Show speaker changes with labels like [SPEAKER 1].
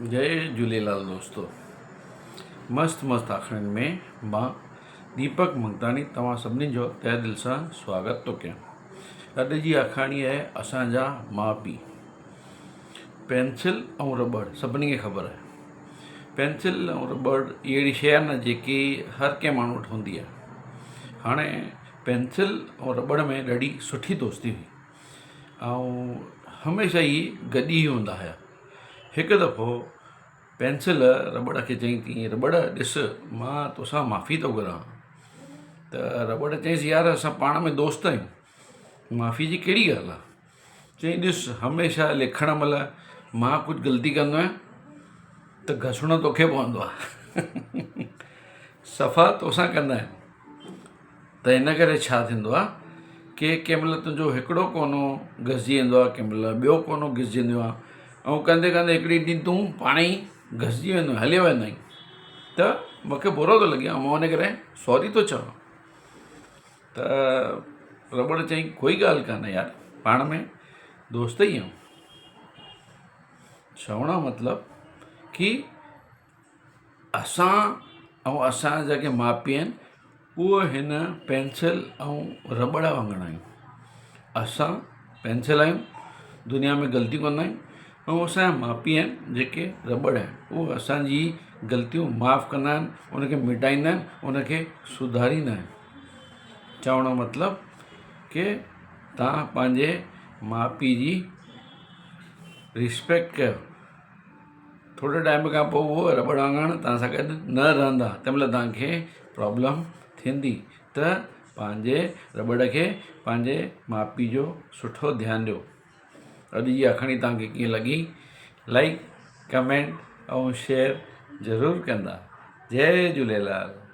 [SPEAKER 1] जय झूलेलाल दोस्तों। मस्त मस्त आखिरनि में मां दीपक मंगतानी तव्हां सभिनी जो तहे दिल सां स्वागत थो कयां। अॼु जी आखाणी आहे असांजा माउ पीउ। पेंसिल ऐं रबड़ सभिनी खे ख़बर आहे। पेंसिल ऐं रबड़ अहिड़ी शइ आहे न जेकी हर कंहिं माण्हू वटि हूंदी आहे। हाणे पेंसिल ऐं रबड़ में ॾाढी सुठी दोस्ती हुई ऐं हमेशह ई गॾु ई हूंदा हुआ। हिकु दफ़ो पेंसिल रबड़ खे चई थी, रबड़ ॾिस मां तोसां माफ़ी थो घुरां। त रबड़ चईंसि, यार असां पाण में दोस्त आहियूं, माफ़ी जी कहिड़ी ॻाल्हि आहे। चई, ॾिस हमेशह लिखण महिल मां कुझु ग़लती कंदो आहियां त घसणो तोखे पवंदो आहे। सफ़ा तोसां कंदा आहिनि त इन करे छा थींदो आहे कि कंहिं महिल तुंहिंजो हिकिड़ो कोनो घसिजी वेंदो आहे, कंहिं महिल ॿियो कोनो घसिजी वेंदो आहे ऐं कंदे कंदे हिकिड़ी ॾींहुं तूं पाण ई घसिजी वेंदो आहीं, हली वेंदा आहीं। त मूंखे बुरो थो लॻे ऐं मां हुन करे सॉरी थो चवां। त रबड़ चई, कोई ॻाल्हि कान्हे यार, पाण में दोस्त ई आहियूं। चवण जो मतिलबु कि असां ऐं असांजा जेके माउ पीउ आहिनि उहो हिन पेंसिल ऐं रबड़ वांगुरु आहियूं। असां पेंसिल आहियूं, दुनिया में ग़लतियूं कंदा आहियूं, ऐं असांजा माउ पीउ आहिनि जेके रबड़ आहिनि, उहे असांजी ग़लतियूं माफ़ु कंदा आहिनि, उनखे मिटाईंदा आहिनि, उनखे सुधारींदा आहिनि। चवण जो मतिलबु कि तव्हां पंहिंजे माउ पीउ जी रिस्पेक्ट कयो। थोरे टाइम खां पोइ उहो रबड़ वांगुरु तव्हां सां गॾु न रहंदा, तंहिंमहिल तव्हांखे प्रॉब्लम थींदी। त पंहिंजे रबड़ खे पंहिंजे माउ पीउ जो सुठो ध्यानु ॾियो। अॼु जी आखाणी तव्हांखे कीअं लॻी, लाइक कमेंट ऐं शेयर ज़रूरु कंदा। जय झूलेलाल।